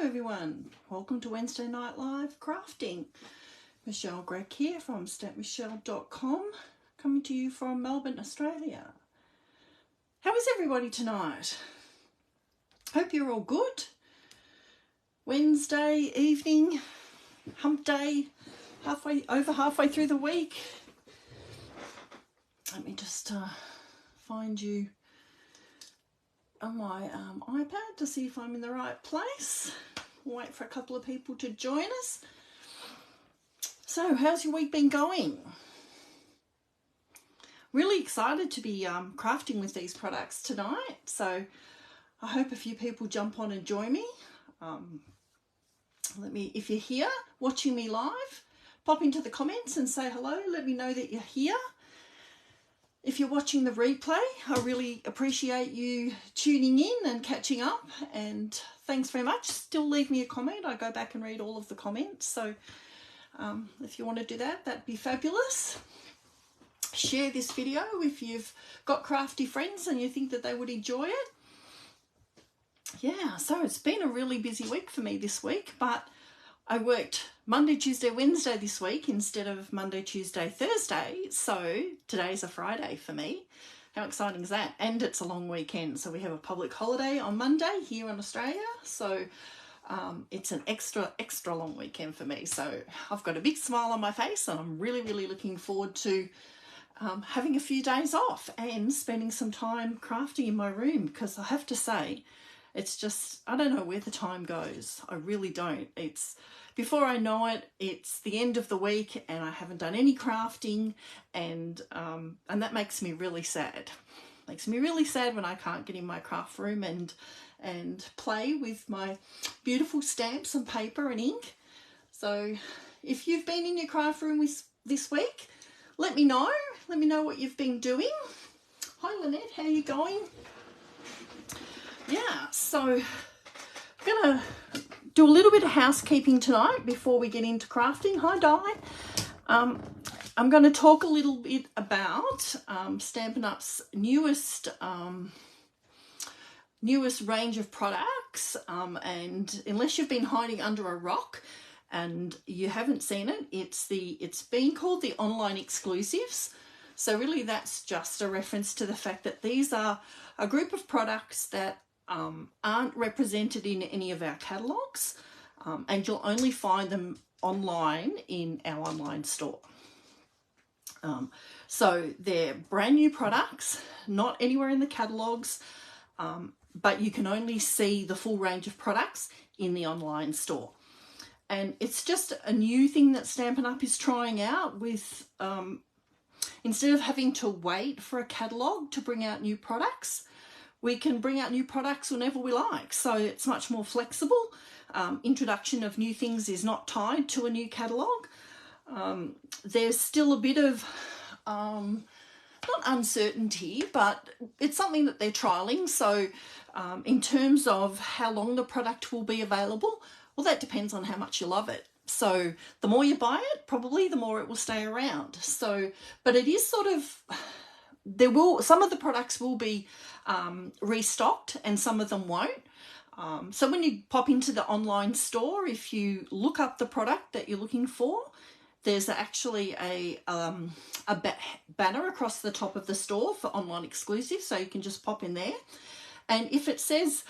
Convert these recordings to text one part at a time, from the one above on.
everyone, welcome to Wednesday Night Live Crafting. Michelle Gregg here from stampmichelle.com, coming to you from Melbourne, Australia. How is everybody tonight? Hope you're all good. Wednesday evening, hump day, halfway through the week. Let me just find you on my iPad to see if I'm in the right place. We'll wait for a couple of people to join us. So, how's your week been going? Really excited to be crafting with these products tonight. So, I hope a few people jump on and join me. If you're here watching me live, pop into the comments and say hello. Let me know that you're here. If you're watching the replay, I really appreciate you tuning in and catching up, and thanks very much. Still leave me a comment. I go back and read all of the comments, so if you want to do that, that'd be fabulous. Share this video if you've got crafty friends and you think that they would enjoy it. Yeah, so it's been a really busy week for me this week, but I worked Monday, Tuesday, Wednesday this week instead of Monday, Tuesday, Thursday. So today's a Friday for me. How exciting is that? And it's a long weekend. So we have a public holiday on Monday here in Australia. So it's an extra long weekend for me. So I've got a big smile on my face and I'm really looking forward to having a few days off and spending some time crafting in my room, because I have to say, it's just, I don't know where the time goes. I really don't. It's, before I know it, it's the end of the week and I haven't done any crafting, and that makes me really sad. Makes me really sad when I can't get in my craft room and play with my beautiful stamps and paper and ink. So if you've been in your craft room this week, let me know. Let me know what you've been doing. Hi Lynette, how are you going? Yeah, so I'm going to do a little bit of housekeeping tonight before we get into crafting. Hi Di. I'm going to talk a little bit about Stampin' Up's newest range of products, and unless you've been hiding under a rock and you haven't seen it, it's been called the online exclusives. So really that's just a reference to the fact that these are a group of products that aren't represented in any of our catalogues, and you'll only find them online in our online store. So they're brand new products, not anywhere in the catalogues, but you can only see the full range of products in the online store. And it's just a new thing that Stampin' Up is trying out with, instead of having to wait for a catalogue to bring out new products, we can bring out new products whenever we like. So it's much more flexible. Introduction of new things is not tied to a new catalogue. There's still a bit of, not uncertainty, but it's something that they're trialling. So in terms of how long the product will be available, well, that depends on how much you love it. So the more you buy it, probably the more it will stay around. So, but it is sort of, some of the products will be restocked and some of them won't. So when you pop into the online store, if you look up the product that you're looking for, there's actually a banner across the top of the store for online exclusive, so you can just pop in there. And if it says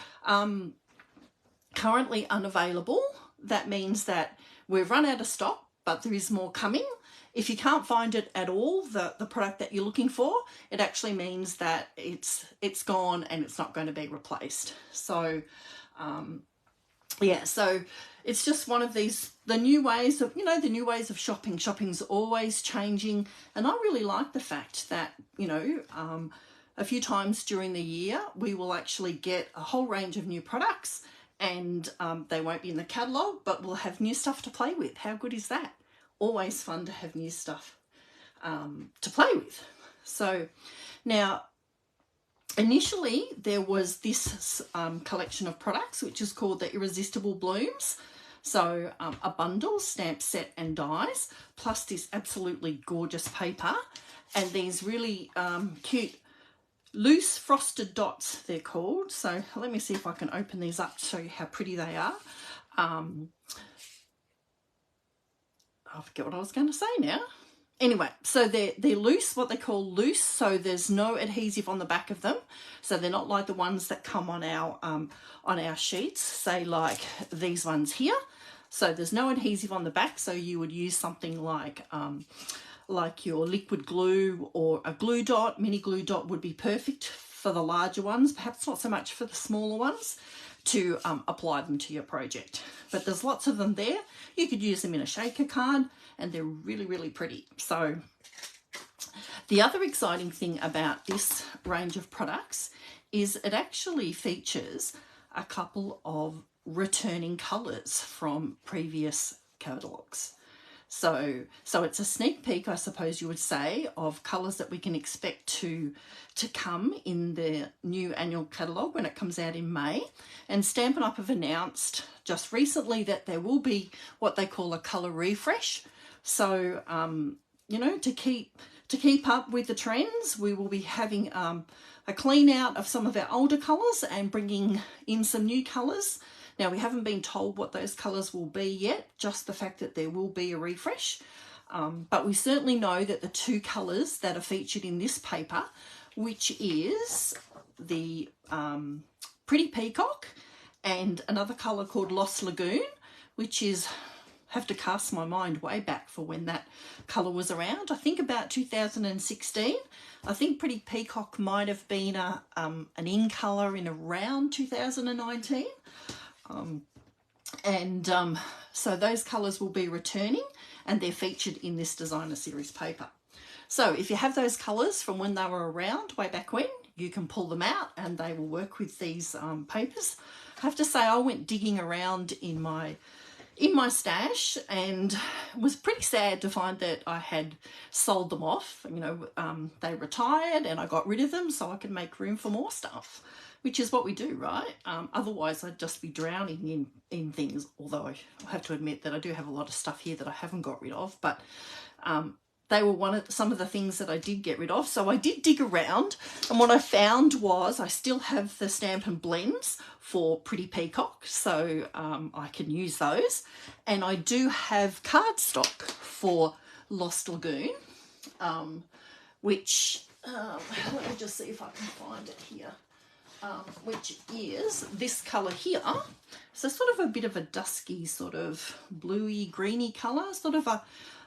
currently unavailable, that means that we've run out of stock, but there is more coming. If you can't find it at all, the product that you're looking for, it actually means that it's gone and it's not going to be replaced. So, yeah, so it's just one of these, the new ways of shopping. Shopping's always changing. And I really like the fact that, a few times during the year, we will actually get a whole range of new products, and they won't be in the catalogue, but we'll have new stuff to play with. How good is that? Always fun to have new stuff to play with. So now, initially there was this collection of products which is called the Irresistible Blooms. So a bundle, stamp set and dies, plus this absolutely gorgeous paper and these really cute loose frosted dots, they're called. So let me see if I can open these up to show you how pretty they are. I forget what I was going to say now. Anyway, so they're loose, what they call loose, so there's no adhesive on the back of them. So they're not like the ones that come on our sheets, say like these ones here. So there's no adhesive on the back, so you would use something like your liquid glue or a glue dot. Mini glue dot would be perfect for the larger ones, perhaps not so much for the smaller ones, to apply them to your project. But there's lots of them there. You could use them in a shaker card, and they're really, really pretty. So the other exciting thing about this range of products is it actually features a couple of returning colours from previous catalogues. So it's a sneak peek, I suppose you would say, of colours that we can expect to come in the new annual catalogue when it comes out in May. And Stampin' Up have announced just recently that there will be what they call a colour refresh. So, you know, to keep up with the trends, we will be having a clean out of some of our older colours and bringing in some new colours. Now, we haven't been told what those colours will be yet, just the fact that there will be a refresh. But we certainly know that the two colours that are featured in this paper, which is the Pretty Peacock and another colour called Lost Lagoon, which is, have to cast my mind way back for when that colour was around. I think about 2016. I think Pretty Peacock might have been an in colour in around 2019. So those colours will be returning, and they're featured in this designer series paper. So if you have those colours from when they were around way back when, you can pull them out and they will work with these papers. I have to say, I went digging around in my stash and was pretty sad to find that I had sold them off. You know, they retired and I got rid of them so I could make room for more stuff, which is what we do, right? Otherwise I'd just be drowning in things, although I have to admit that I do have a lot of stuff here that I haven't got rid of, but they were some of the things that I did get rid of. So I did dig around, and what I found was I still have the Stampin' Blends for Pretty Peacock, so I can use those. And I do have cardstock for Lost Lagoon, which, let me just see if I can find it here, which is this colour here. So sort of a bit of a dusky, sort of bluey, greeny colour, sort of a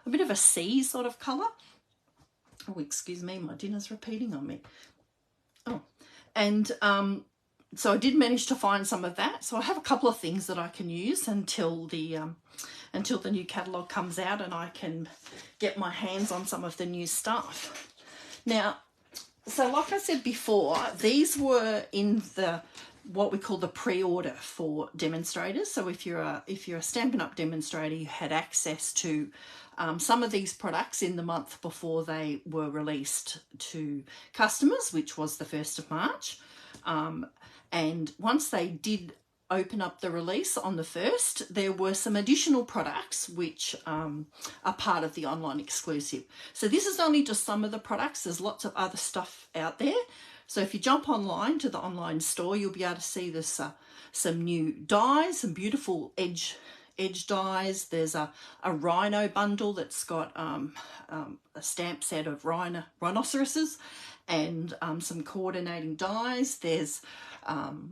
bit of a sea sort of colour. Oh, excuse me, my dinner's repeating on me. Oh, and so I did manage to find some of that. So I have a couple of things that I can use until the new catalogue comes out and I can get my hands on some of the new stuff. Now, so like I said before, these were in what we call the pre-order for demonstrators. So if you're a Stampin' Up demonstrator, you had access to some of these products in the month before they were released to customers, which was the 1st of March. And once they did open up the release on the 1st, there were some additional products which are part of the online exclusive. So this is only just some of the products. There's lots of other stuff out there. So if you jump online to the online store, you'll be able to see there's some new dies, some beautiful edge dies. There's a rhino bundle that's got a stamp set of rhinoceroses and some coordinating dies. There's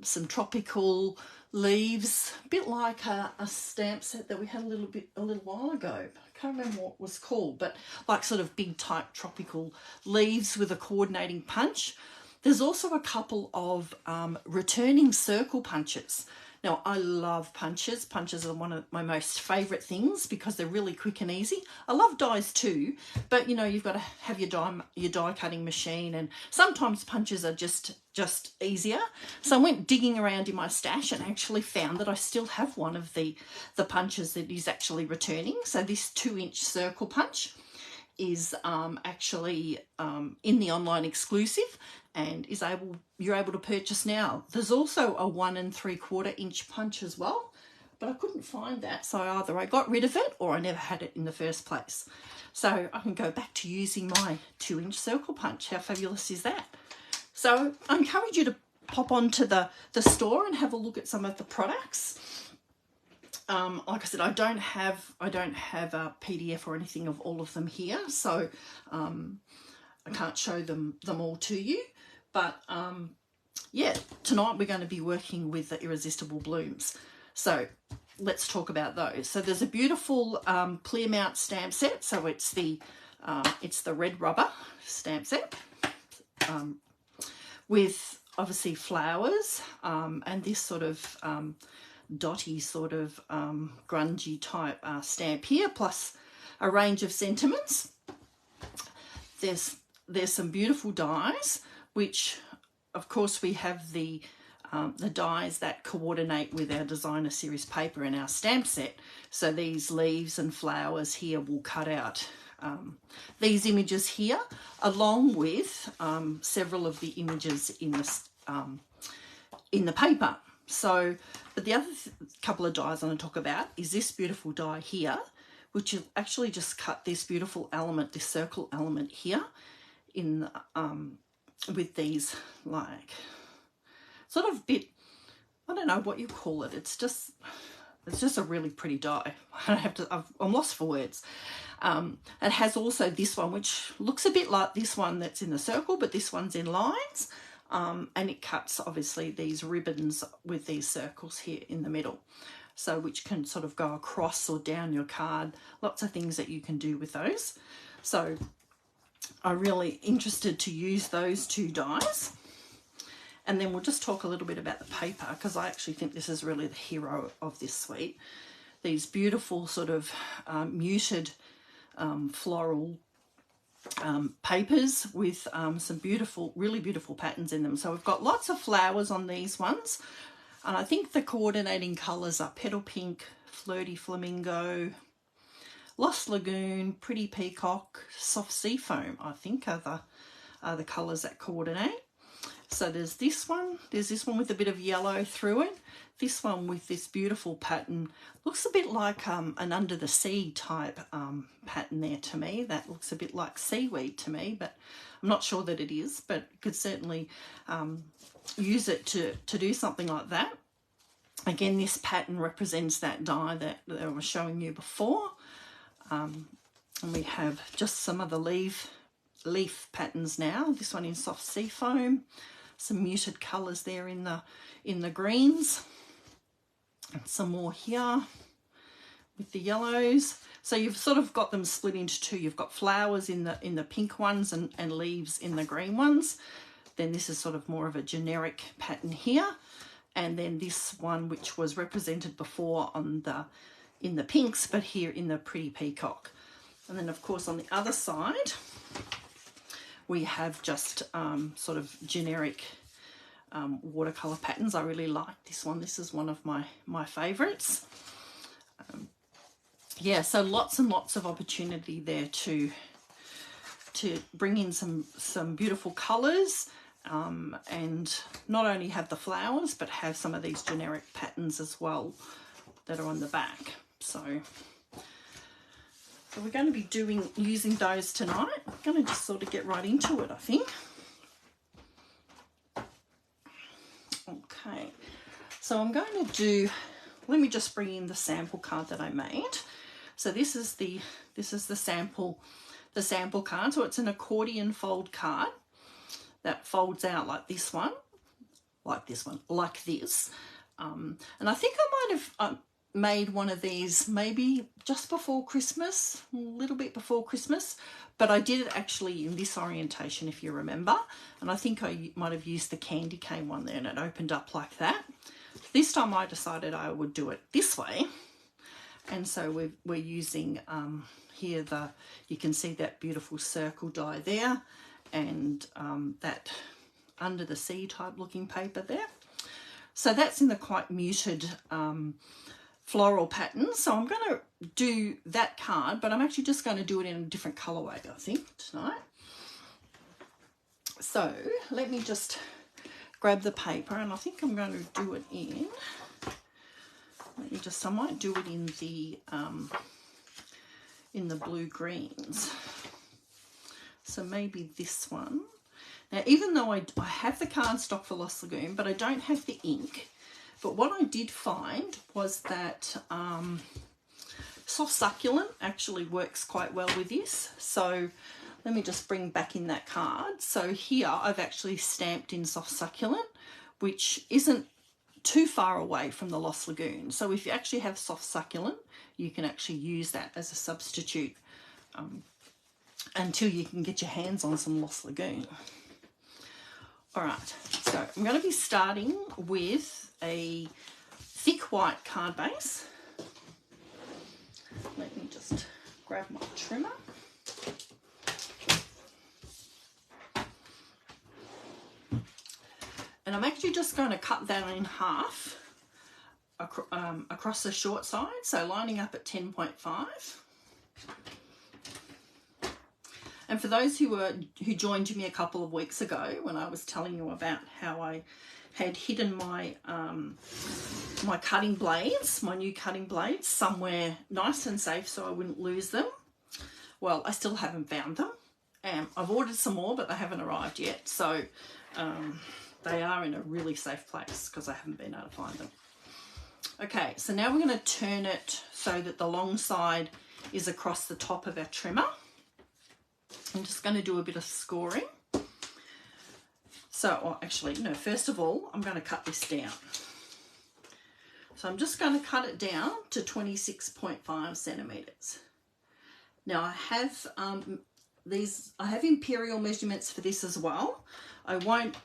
some tropical leaves, a bit like a stamp set that we had a little while ago. I can't remember what it was called, but like sort of big type tropical leaves with a coordinating punch. There's also a couple of returning circle punches. Now, I love punches. Punches are one of my most favourite things because they're really quick and easy. I love dies too, but you know, you've got to have your die cutting machine, and sometimes punches are just easier. So I went digging around in my stash and actually found that I still have one of the punches that is actually returning. So this 2-inch circle punch is actually in the online exclusive and you're able to purchase now. There's also a 1 3/4 inch punch as well, but I couldn't find that, so either I got rid of it or I never had it in the first place. So I can go back to using my 2-inch circle punch. How fabulous is that? So I encourage you to pop onto the store and have a look at some of the products. Like I said, I don't have a PDF or anything of all of them here, so I can't show them all to you. But yeah, tonight we're going to be working with the Irresistible blooms. So let's talk about those. So there's a beautiful clear mount stamp set. So it's the red rubber stamp set with obviously flowers and this sort of dotty sort of grungy type stamp here, plus a range of sentiments. There's some beautiful dies, which of course we have the dies that coordinate with our designer series paper in our stamp set. So these leaves and flowers here will cut out these images here, along with several of the images in the paper. So, but the other couple of dies I'm going to talk about is this beautiful die here, which will actually just cut this beautiful element, this circle element here, in with these like sort of bit, I don't know what you call it. It's just a really pretty die. I'm lost for words. It has also this one, which looks a bit like this one that's in the circle, but this one's in lines. And it cuts obviously these ribbons with these circles here in the middle, so which can sort of go across or down your card. Lots of things that you can do with those. So I'm really interested to use those two dies. And then we'll just talk a little bit about the paper, because I actually think this is really the hero of this suite. These beautiful sort of muted floral papers with some beautiful, really beautiful patterns in them. So we've got lots of flowers on these ones, and I think the coordinating colours are Petal Pink, Flirty Flamingo, Lost Lagoon, Pretty Peacock, Soft Sea Foam, I think are the colours that coordinate. So there's this one with a bit of yellow through it, this one with this beautiful pattern, looks a bit like an under the sea type pattern there to me. That looks a bit like seaweed to me, but I'm not sure that it is, but you could certainly use it to do something like that. Again, this pattern represents that die that I was showing you before. And we have just some of the leaf patterns now. This one in Soft Sea Foam, some muted colours there in the greens, and some more here with the yellows. So you've sort of got them split into two. You've got flowers in the pink ones and leaves in the green ones. Then this is sort of more of a generic pattern here, and then this one which was represented before in the pinks, but here in the Pretty Peacock. And then of course on the other side we have just sort of generic watercolour patterns. I really like this one. This is one of my favourites. Yeah, so lots and lots of opportunity there to bring in some beautiful colours, and not only have the flowers but have some of these generic patterns as well that are on the back. So we're going to be using those tonight. I'm going to just sort of get right into it, I think. Okay, so I'm going to do, let me just bring in the sample card that I made. So this is the sample card. So it's an accordion fold card that folds out like this, like this. And I think I might have made one of these maybe just before Christmas, a little bit before Christmas, but I did it actually in this orientation, if you remember, and I think I might have used the candy cane one there, and it opened up like that. This time I decided I would do it this way, and so we're using here you can see that beautiful circle die there, and that under the sea type looking paper there. So that's in the quite muted floral pattern. So I'm going to do that card, but I'm actually just going to do it in a different colorway, I think, tonight. So let me just grab the paper, and I think I'm going to do it in, I might do it in the blue greens. So maybe this one. Now, even though I have the cardstock for Lost Lagoon, but I don't have the ink. But what I did find was that Soft Succulent actually works quite well with this. So let me just bring back in that card. So here I've actually stamped in Soft Succulent, which isn't too far away from the Lost Lagoon. So if you actually have Soft Succulent, you can actually use that as a substitute until you can get your hands on some Lost Lagoon. All right, so I'm going to be starting with a thick white card base. Let me just grab my trimmer. And I'm actually just going to cut that in half across the short side, so lining up at 10.5. And for those who joined me a couple of weeks ago when I was telling you about how I had hidden my my cutting blades, my new cutting blades, somewhere nice and safe so I wouldn't lose them. Well, I still haven't found them. I've ordered some more, but they haven't arrived yet. So they are in a really safe place because I haven't been able to find them. Okay, so now we're going to turn it so that the long side is across the top of our trimmer. I'm just going to do a bit of scoring. So, well, actually, no, first of all, I'm going to cut this down. So I'm just going to cut it down to 26.5 centimetres. Now I have I have imperial measurements for this as well. I won't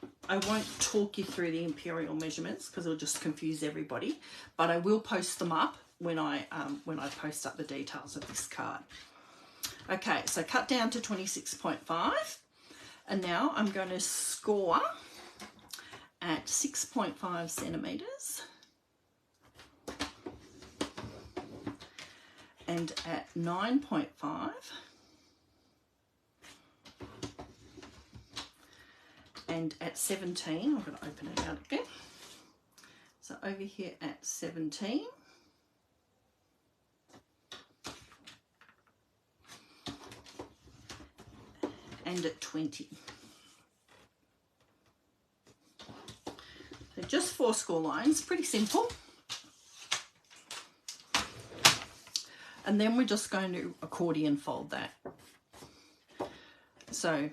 talk you through the imperial measurements because it'll just confuse everybody, but I will post them up when I post up the details of this card. Okay, so cut down to 26.5, and now I'm going to score at 6.5 centimetres and at 9.5 and at 17. I'm going to open it out again. So over here at 17. And at 20. So just 4 score lines, pretty simple. And then we're just going to accordion fold that. So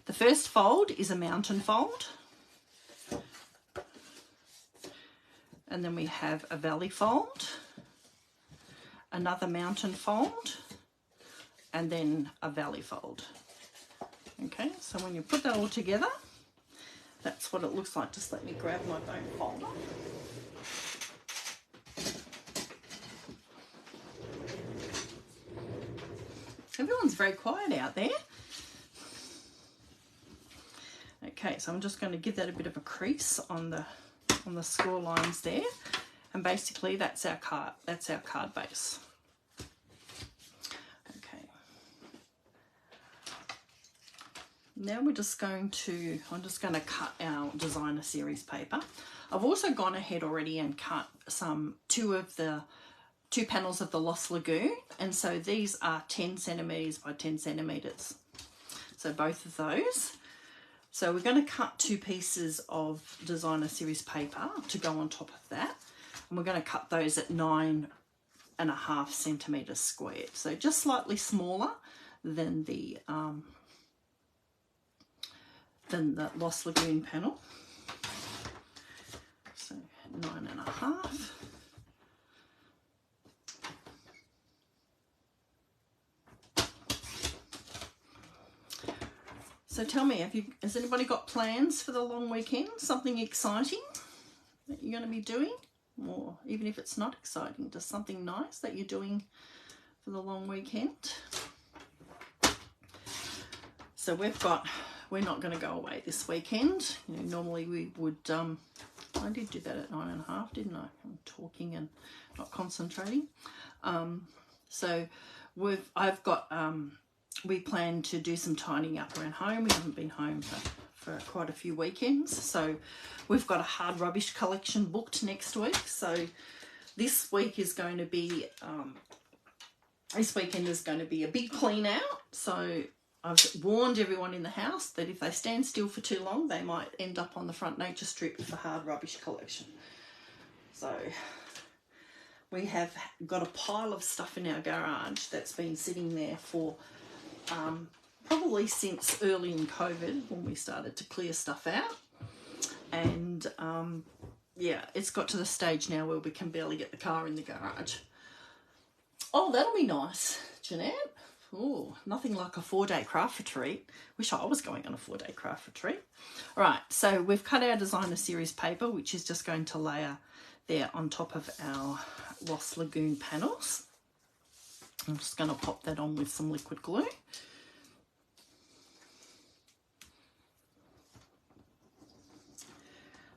the first fold is a mountain fold. And then we have a valley fold, another mountain fold, and then a valley fold. Okay, so when you put that all together, that's what it looks like. Just let me grab my bone folder. Everyone's very quiet out there. Okay, so I'm just going to give that a bit of a crease on the score lines there, and basically that's our card base. Now I'm just going to cut our designer series paper. I've also gone ahead already and cut two panels of the Lost Lagoon, and so these are 10 centimetres by 10 centimetres. So both of those. So we're going to cut 2 pieces of designer series paper to go on top of that, and we're going to cut those at 9.5 centimetres squared. So just slightly smaller than the Lost Lagoon panel. So 9.5. So tell me, has anybody got plans for the long weekend? Something exciting that you're going to be doing? Or even if it's not exciting, just something nice that you're doing for the long weekend? So we're not going to go away this weekend. You know, normally we would, I did do that at 9.5, didn't I? I'm talking and not concentrating. So we plan to do some tidying up around home. We haven't been home for quite a few weekends. So we've got a hard rubbish collection booked next week. So this week is going to be, this weekend is going to be a big clean out. So I've warned everyone in the house that if they stand still for too long, they might end up on the front nature strip for hard rubbish collection. So we have got a pile of stuff in our garage that's been sitting there for probably since early in COVID, when we started to clear stuff out. And yeah, it's got to the stage now where we can barely get the car in the garage. Oh, that'll be nice, Jeanette. Oh, nothing like a 4-day craft retreat. Wish I was going on a 4-day craft retreat. All right, so we've cut our designer series paper, which is just going to layer there on top of our Lost Lagoon panels. I'm just going to pop that on with some liquid glue.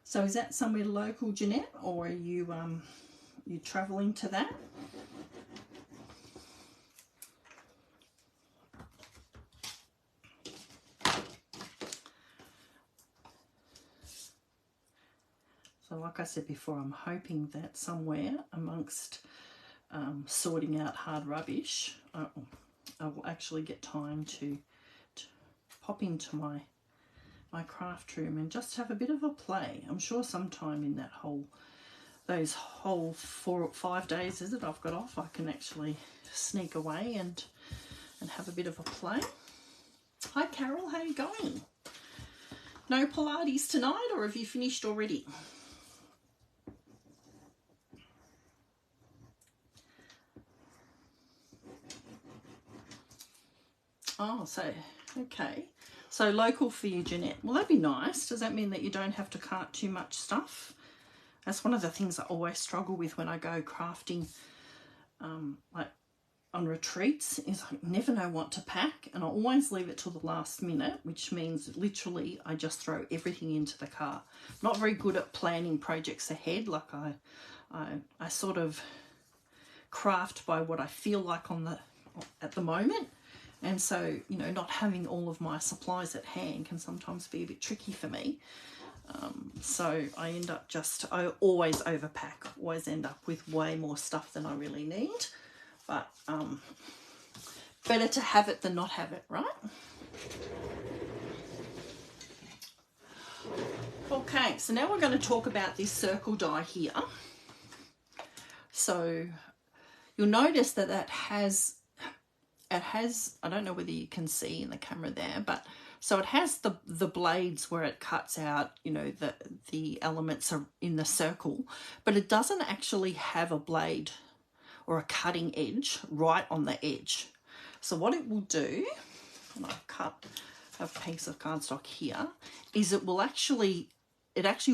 So is that somewhere local, Jeanette, or are you travelling to that? So like I said before, I'm hoping that somewhere amongst sorting out hard rubbish, I will actually get time to pop into my craft room and just have a bit of a play. I'm sure sometime in that those whole 4 or 5 days, is it, I've got off, I can actually sneak away and have a bit of a play. Hi Carol, how are you going? No Pilates tonight, or have you finished already? Oh, so, okay. So local for you, Jeanette. Well, that'd be nice. Does that mean that you don't have to cart too much stuff? That's one of the things I always struggle with when I go crafting, like on retreats, is I never know what to pack, and I always leave it till the last minute, which means literally I just throw everything into the car. Not very good at planning projects ahead. Like I sort of craft by what I feel like at the moment. And so, you know, not having all of my supplies at hand can sometimes be a bit tricky for me. So I end up I always overpack, always end up with way more stuff than I really need. But better to have it than not have it, right? Okay, so now we're going to talk about this circle die here. So you'll notice that it has, I don't know whether you can see in the camera there, but so it has the blades where it cuts out, you know, the elements are in the circle, but it doesn't actually have a blade or a cutting edge right on the edge. So what it will do, and I've cut a piece of cardstock here, is it actually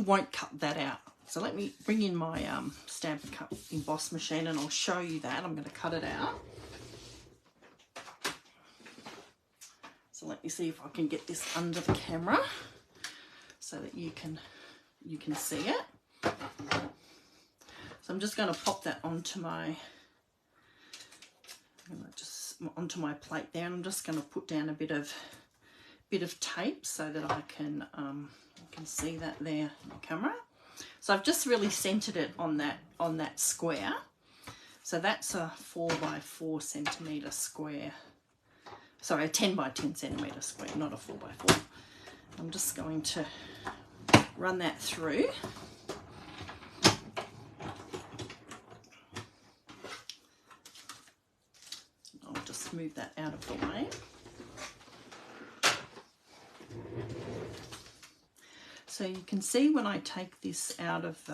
won't cut that out. So let me bring in my Stampin' Up emboss machine and I'll show you that. I'm going to cut it out. So let me see if I can get this under the camera so that you can see it. So I'm just going to pop that onto my plate there, and I'm just going to put down a bit of tape so that I can see that there on the camera. So I've just really centered it on that square. So that's a 4 by 4 centimeter square. Sorry, a 10 by 10 centimeter square, not a 4 by 4. I'm just going to run that through. I'll just move that out of the way. So you can see when I take this out of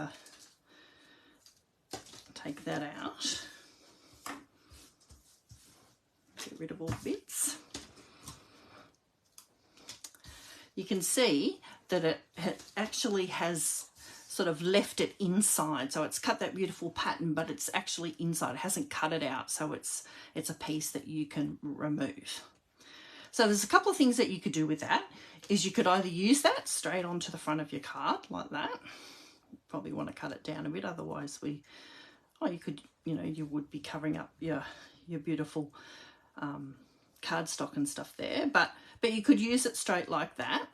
take that out, get rid of all bits. You can see that it actually has sort of left it inside. So it's cut that beautiful pattern, but it's actually inside. It hasn't cut it out. So it's a piece that you can remove. So there's a couple of things that you could do with that. Is you could either use that straight onto the front of your card like that. Probably want to cut it down a bit, otherwise you would be covering up your beautiful cardstock and stuff there, but you could use it straight like that.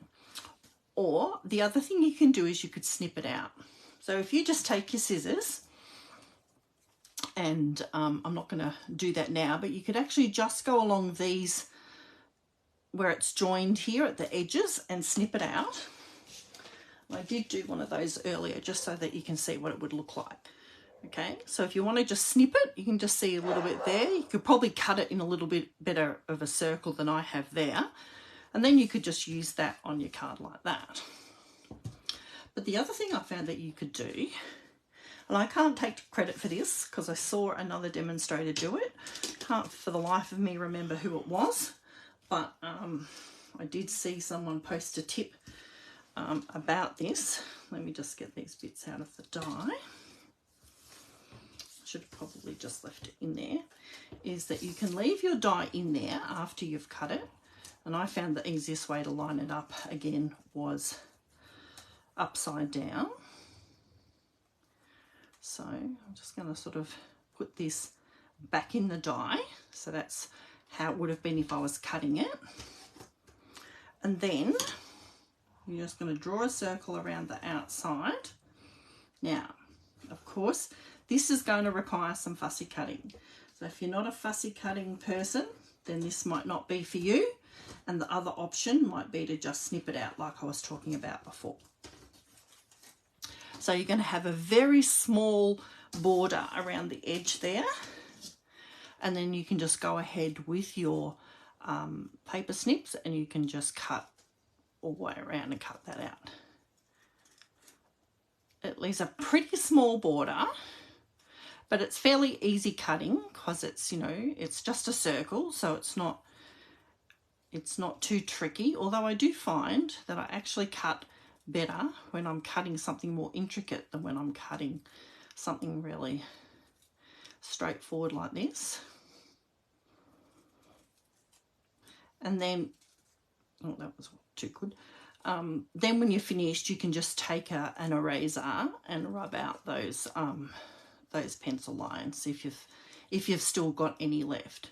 Or the other thing you can do is you could snip it out. So if you just take your scissors, and I'm not going to do that now, but you could actually just go along these where it's joined here at the edges and snip it out. I did do one of those earlier just so that you can see what it would look like. Okay, so if you want to just snip it, you can just see a little bit there. You could probably cut it in a little bit better of a circle than I have there. And then you could just use that on your card like that. But the other thing I found that you could do, and I can't take credit for this because I saw another demonstrator do it. Can't for the life of me remember who it was, but I did see someone post a tip about this. Let me just get these bits out of the die. Should have probably just left it in there. Is that you can leave your die in there after you've cut it, and I found the easiest way to line it up again was upside down. So I'm just going to sort of put this back in the die. So that's how it would have been if I was cutting it. And then you're just going to draw a circle around the outside. Now, of course, this is going to require some fussy cutting. So if you're not a fussy cutting person, then this might not be for you. And the other option might be to just snip it out like I was talking about before. So you're going to have a very small border around the edge there. And then you can just go ahead with your paper snips and you can just cut all the way around and cut that out. It leaves a pretty small border, but it's fairly easy cutting because it's, you know, it's just a circle, so it's not too tricky. Although I do find that I actually cut better when I'm cutting something more intricate than when I'm cutting something really straightforward like this. And then, oh, that was too good. Then when you're finished, you can just take an eraser and rub out those pencil lines if you've still got any left.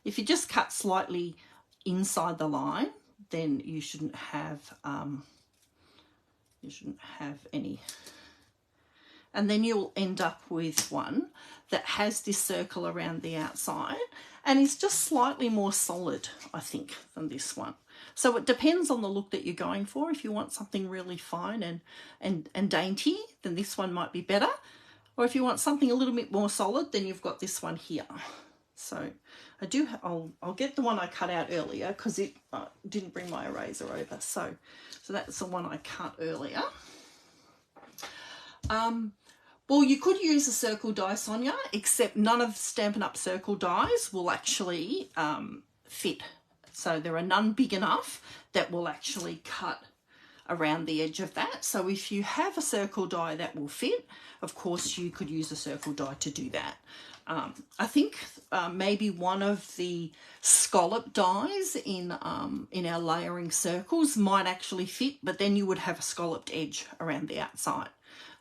If you just cut slightly inside the line, then you shouldn't have any. And then you'll end up with one that has this circle around the outside and is just slightly more solid, I think, than this one. So it depends on the look that you're going for. If you want something really fine and dainty, then this one might be better. Or if you want something a little bit more solid, then you've got this one here. So I'll get the one I cut out earlier because it didn't bring my eraser over. So that's the one I cut earlier. Well, you could use a circle die, Sonia, except none of Stampin' Up circle dies will actually fit. So there are none big enough that will actually cut around the edge of that. So if you have a circle die that will fit, of course you could use a circle die to do that. I think maybe one of the scallop dies in our layering circles might actually fit, but then you would have a scalloped edge around the outside,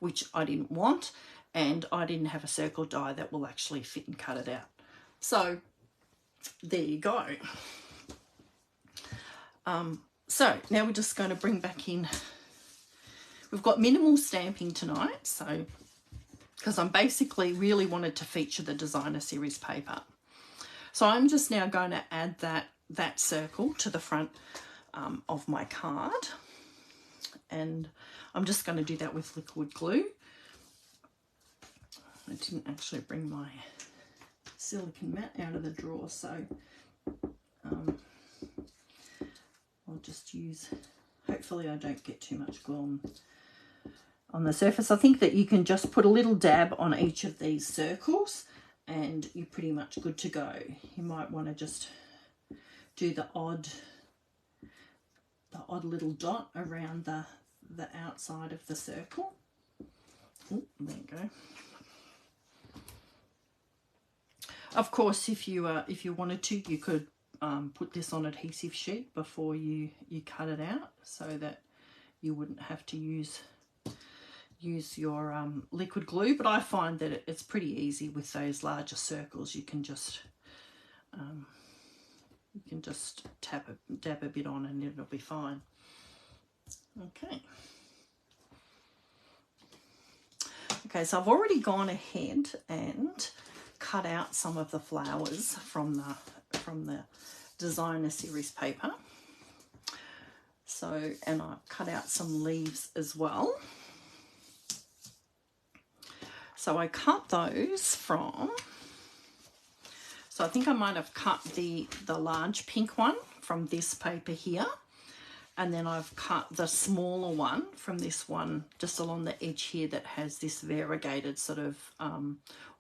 which I didn't want, and I didn't have a circle die that will actually fit and cut it out. So there you go. So now we're just going to bring back in, we've got minimal stamping tonight, so because I'm basically really wanted to feature the designer series paper. So I'm just now going to add that circle to the front of my card, and I'm just going to do that with liquid glue. I didn't actually bring my silicone mat out of the drawer, so I'll just use, hopefully I don't get too much glue on the surface. I think that you can just put a little dab on each of these circles and you're pretty much good to go. You might want to just do the odd little dot around the outside of the circle. Oh, there you go. Of course, if you wanted to, you could put this on adhesive sheet before you cut it out, so that you wouldn't have to use your liquid glue. But I find that it's pretty easy with those larger circles. You can just dab a bit on and it'll be fine. Okay, so I've already gone ahead and cut out some of the flowers from the designer series paper. So, and I've cut out some leaves as well. So I cut those from, so I think I might have cut the large pink one from this paper here. And then I've cut the smaller one from this one just along the edge here that has this variegated sort of,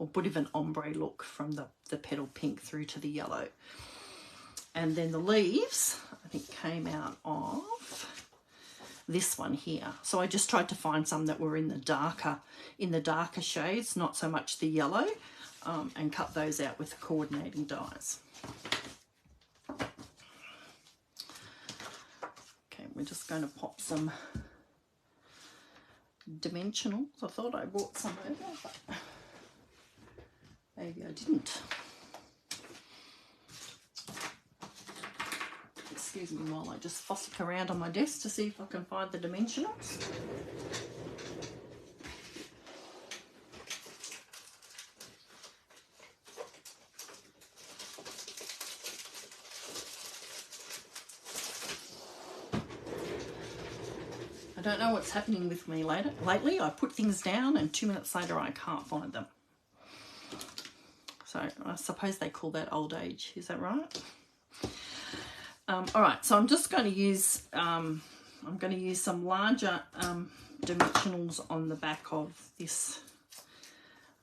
or bit of an ombre look from the petal pink through to the yellow. And then the leaves, I think, came out of this one here. So I just tried to find some that were in the darker shades, not so much the yellow, and cut those out with the coordinating dies. We're just going to pop some dimensionals. I thought I brought some over, but maybe I didn't. Excuse me while I just fuss around on my desk to see if I can find the dimensionals. I don't know what's happening with me lately. I put things down and 2 minutes later I can't find them. So I suppose they call that old age. Is that right? All right. So I'm just going to use some larger dimensionals on the back of this.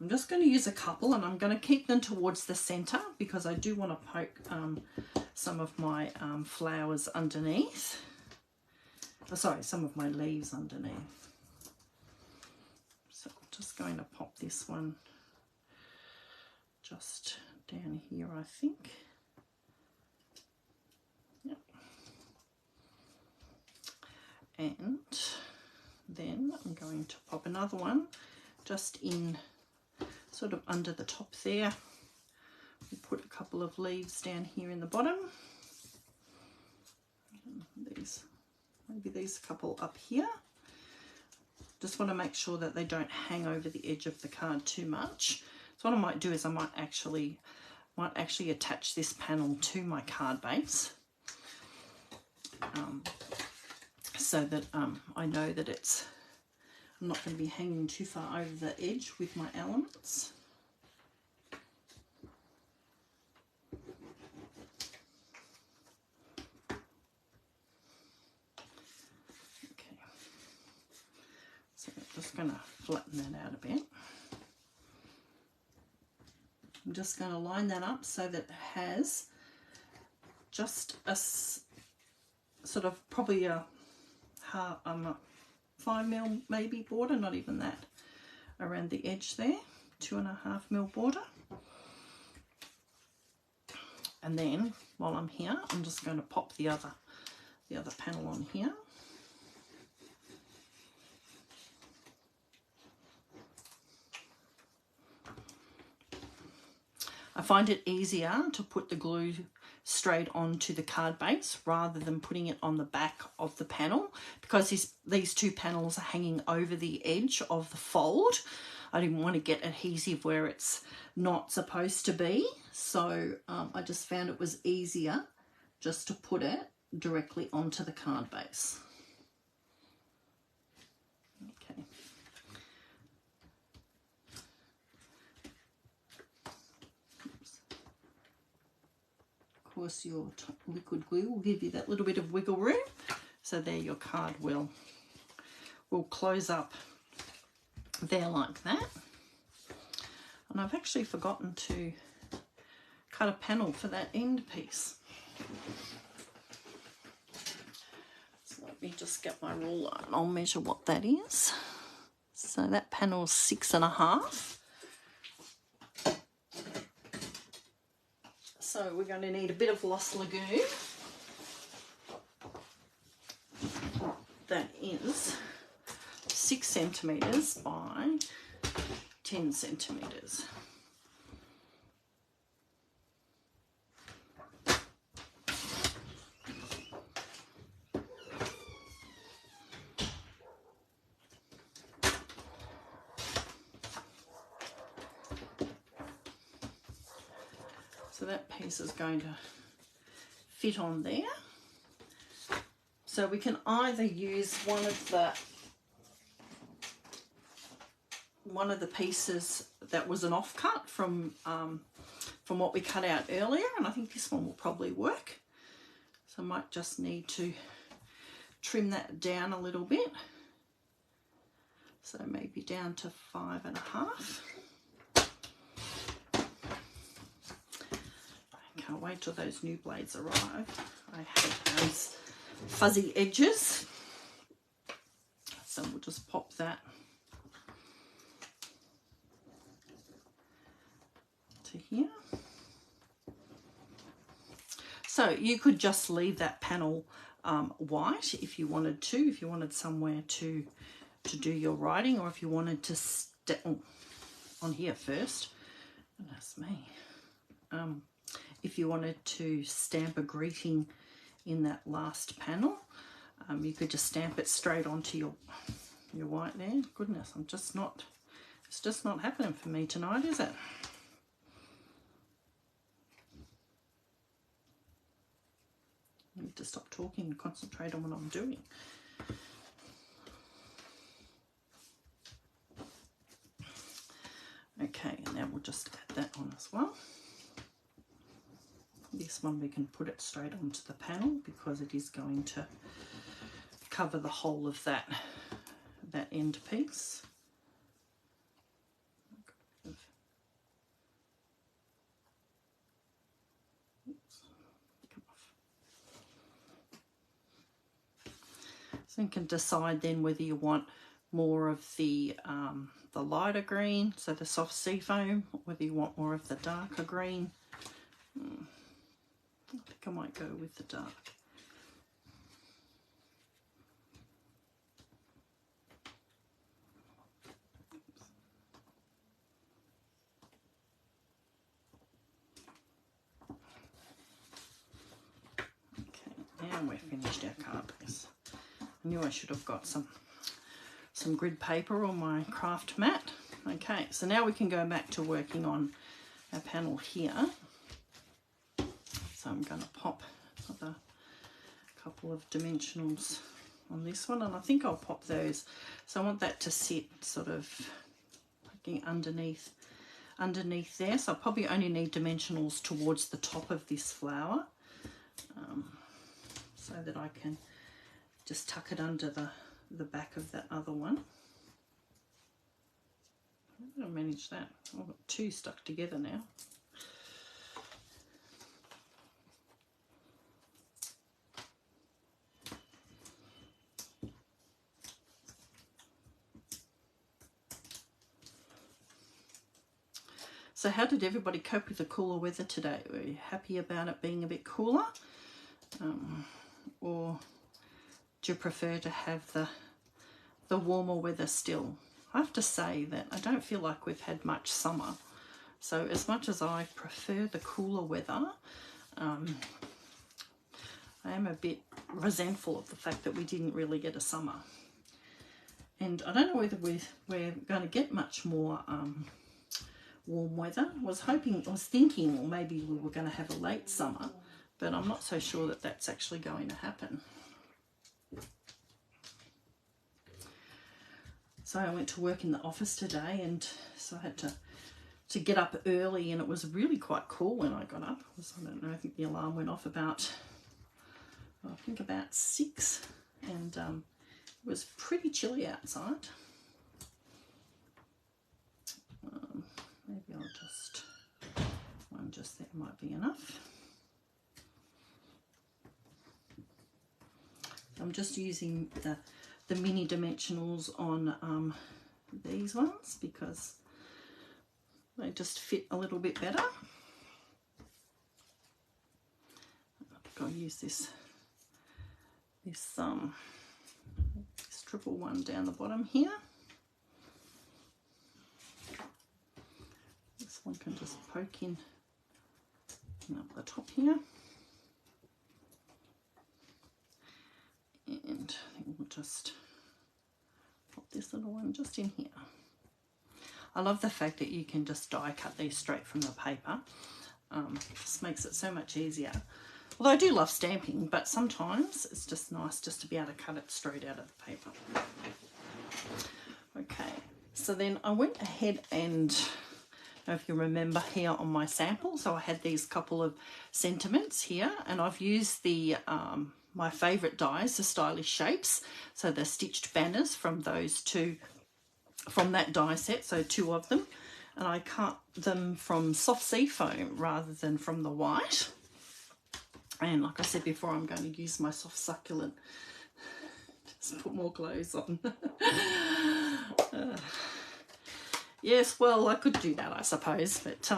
I'm just going to use a couple, and I'm going to keep them towards the center because I do want to poke some of my flowers underneath. Oh, sorry, some of my leaves underneath. So I'm just going to pop this one just down here, I think. Yep. And then I'm going to pop another one just in sort of under the top there. We'll put a couple of leaves down here in the bottom. Maybe these couple up here. Just want to make sure that they don't hang over the edge of the card too much. So what I might do is I might actually attach this panel to my card base, so that I know that I'm not going to be hanging too far over the edge with my elements. Just going to flatten that out a bit. I'm just going to line that up so that it has just a sort of probably a 5mm maybe border, not even that, around the edge there, 2.5mm border. And then while I'm here, I'm just going to pop the other panel on here. I find it easier to put the glue straight onto the card base rather than putting it on the back of the panel, because these two panels are hanging over the edge of the fold. I didn't want to get adhesive where it's not supposed to be, so I just found it was easier just to put it directly onto the card base. Okay. Of course, your liquid glue will give you that little bit of wiggle room, so there your card will close up there like that. And I've actually forgotten to cut a panel for that end piece. So let me just get my ruler and I'll measure what that is. So that panel's 6.5. So we're going to need a bit of Lost Lagoon. That is 6 centimetres by 10 centimetres. So that piece is going to fit on there. So we can either use one of the pieces that was an offcut from what we cut out earlier, and I think this one will probably work. So I might just need to trim that down a little bit. So maybe down to 5.5. I can't wait till those new blades arrive. I hate those fuzzy edges. So we'll just pop that to here. So you could just leave that panel white if you wanted to, if you wanted somewhere to do your writing, or if you wanted to on here first. Goodness me. If you wanted to stamp a greeting in that last panel, you could just stamp it straight onto your white there. Goodness, it's just not happening for me tonight, is it? I need to stop talking and concentrate on what I'm doing. Okay, and now we'll just add that on as well. This one we can put it straight onto the panel because it is going to cover the whole of that end piece. So you can decide then whether you want more of the lighter green, so the soft seafoam, or whether you want more of the darker green. I think I might go with the dark. Okay, now we've finished our card piece. I knew I should have got some grid paper on my craft mat. Okay, so now we can go back to working on our panel here. So I'm going to pop another couple of dimensionals on this one, and I think I'll pop those. So I want that to sit sort of underneath there. So I probably only need dimensionals towards the top of this flower, so that I can just tuck it under the back of that other one. How did I manage that? I've got two stuck together now. So how did everybody cope with the cooler weather today? Were you happy about it being a bit cooler? Or do you prefer to have the warmer weather still? I have to say that I don't feel like we've had much summer. So as much as I prefer the cooler weather, I am a bit resentful of the fact that we didn't really get a summer. And I don't know whether we're going to get much more warm weather. I was thinking, or maybe we were going to have a late summer, but I'm not so sure that that's actually going to happen. So I went to work in the office today, and so I had to get up early, and it was really quite cool when I got up. I don't know, I think the alarm went off about 6, and it was pretty chilly outside. Maybe I'll one just there might be enough. I'm just using the mini dimensionals on these ones because they just fit a little bit better. I think I'll use this triple one down the bottom here. This one can just poke in up the top here. And I think we'll just pop this little one just in here. I love the fact that you can just die cut these straight from the paper. Just makes it so much easier. Although I do love stamping, but sometimes it's just nice just to be able to cut it straight out of the paper. Okay, so then I went ahead and, I don't know if you remember here on my sample, so I had these couple of sentiments here, and I've used the my favourite dies, the Stylish Shapes, so the stitched banners from those two, from that die set, so 2 of them, and I cut them from soft sea foam rather than from the white. And like I said before, I'm going to use my soft succulent. Just put more clothes on. Yes, well, I could do that, I suppose, but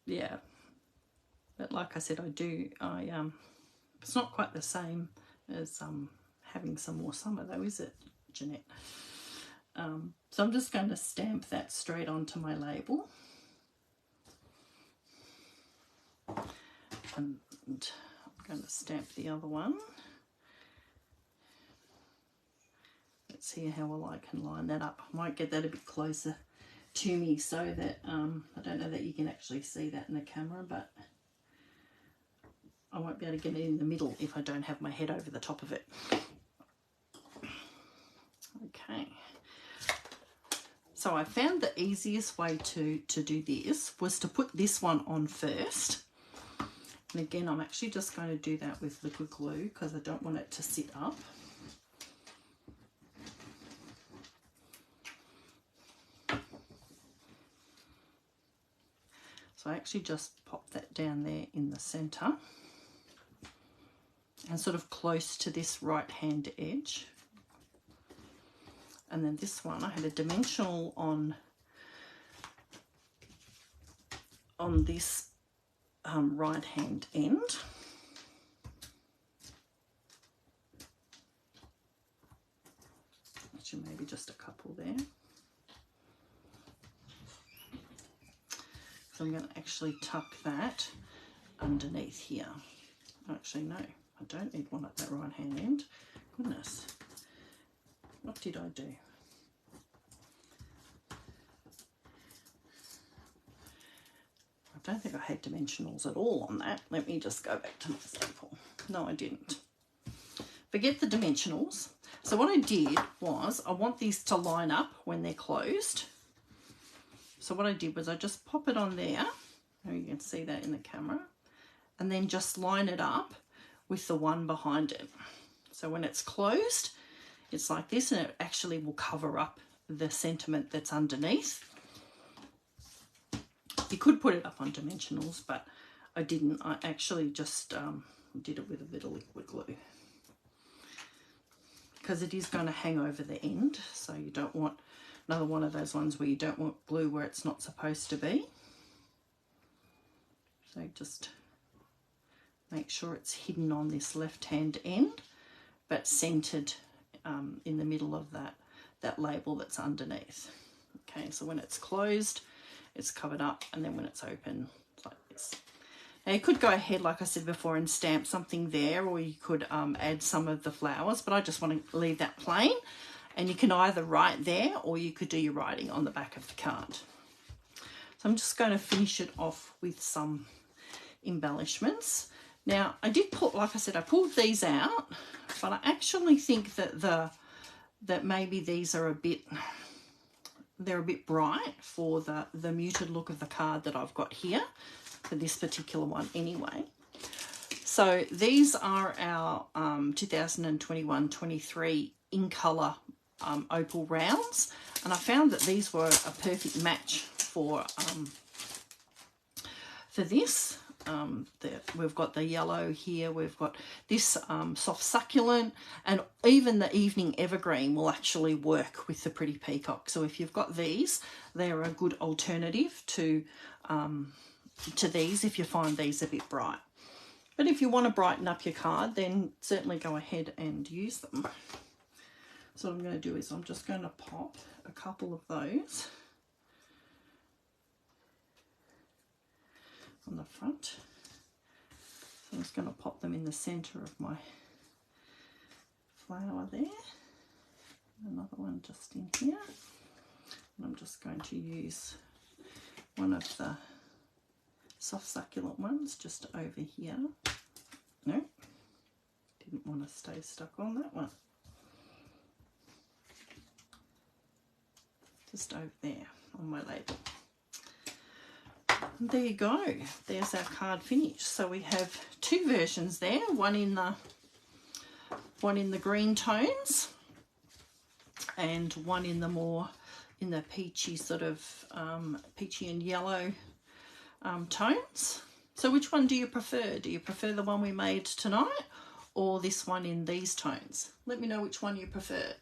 yeah. But like I said, it's not quite the same as having some more summer, though, is it, Jeanette? So I'm just going to stamp that straight onto my label. And I'm going to stamp the other one. Let's see how well I can line that up. I might get that a bit closer to me so that, I don't know that you can actually see that in the camera, but I won't be able to get it in the middle if I don't have my head over the top of it. Okay. So I found the easiest way to do this was to put this one on first. And again, I'm actually just going to do that with liquid glue because I don't want it to sit up. So I actually just pop that down there in the centre and sort of close to this right hand edge. And then this one, I had a dimensional on this right hand end. Actually, maybe just a couple there. So I'm going to actually tuck that underneath here. Actually, no, I don't need one at that right hand end. Goodness, what did I do? I don't think I had dimensionals at all on that. Let me just go back to my sample. No, I didn't. Forget the dimensionals. So what I did was, I want these to line up when they're closed. So what I did was I just pop it on there. Now you can see that in the camera. And then just line it up with the one behind it. So when it's closed, it's like this, and it actually will cover up the sentiment that's underneath. You could put it up on dimensionals, but I didn't. I actually just did it with a bit of liquid glue because it is going to hang over the end, so you don't want another one of those ones where you don't want glue where it's not supposed to be. So just make sure it's hidden on this left hand end, but centered in the middle of that label that's underneath. Okay, so when it's closed, it's covered up, and then when it's open, it's like this. Now you could go ahead, like I said before, and stamp something there, or you could add some of the flowers, but I just want to leave that plain. And you can either write there, or you could do your writing on the back of the card. So I'm just going to finish it off with some embellishments. Now I did put, like I said, I pulled these out, but I actually think that that maybe these are they're a bit bright for the muted look of the card that I've got here, for this particular one anyway. So these are our 2021-23 in colour opal rounds, and I found that these were a perfect match for this. We've got the yellow here, we've got this soft succulent, and even the evening evergreen will actually work with the pretty peacock. So if you've got these, they're a good alternative to these if you find these a bit bright. But if you want to brighten up your card, then certainly go ahead and use them. So what I'm going to do is I'm just going to pop a couple of those on the front. So I'm just going to pop them in the centre of my flower there. Another one just in here. And I'm just going to use one of the soft succulent ones just over here. No, didn't want to stay stuck on that one. Just over there on my label. And there you go. There's our card finish. So we have two versions there. One in the green tones, and one in the more in the peachy sort of peachy and yellow tones. So which one do you prefer? Do you prefer the one we made tonight or this one in these tones? Let me know which one you prefer.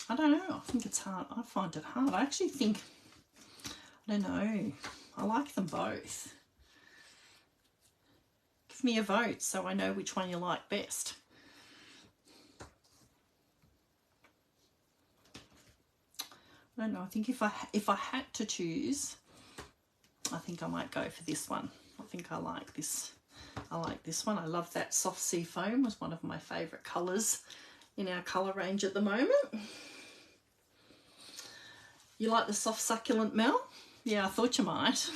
I don't know. I think it's hard. I find it hard. I actually think, I don't know. I like them both. Give me a vote so I know which one you like best. I don't know. I think if I had to choose, I think I might go for this one. I think I like this. I like this one. I love that soft sea foam. Was one of my favourite colours in our colour range at the moment. You like the soft succulent, Mel? Yeah, I thought you might.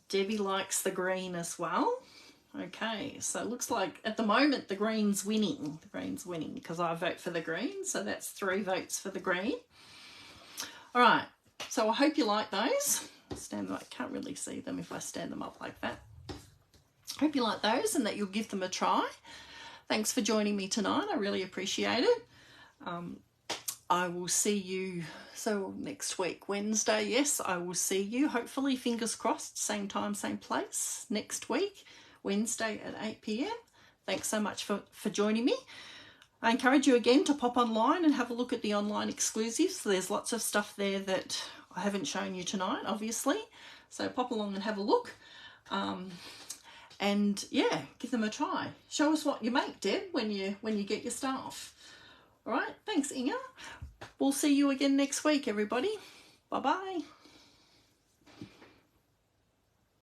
Debbie likes the green as well. Okay, so it looks like at the moment the green's winning. The green's winning because I vote for the green, so that's 3 votes for the green. All right, so I hope you like those. I can't really see them if I stand them up like that. Hope you like those and that you'll give them a try. Thanks for joining me tonight. I really appreciate it. I will see you, so next week, Wednesday, yes, I will see you, hopefully, fingers crossed, same time, same place, next week, Wednesday at 8 p.m. Thanks so much for joining me. I encourage you again to pop online and have a look at the online exclusives. There's lots of stuff there that I haven't shown you tonight, obviously, so pop along and have a look. And yeah, give them a try. Show us what you make, Deb, when you get your staff. All right, thanks, Inga. We'll see you again next week, everybody. Bye-bye.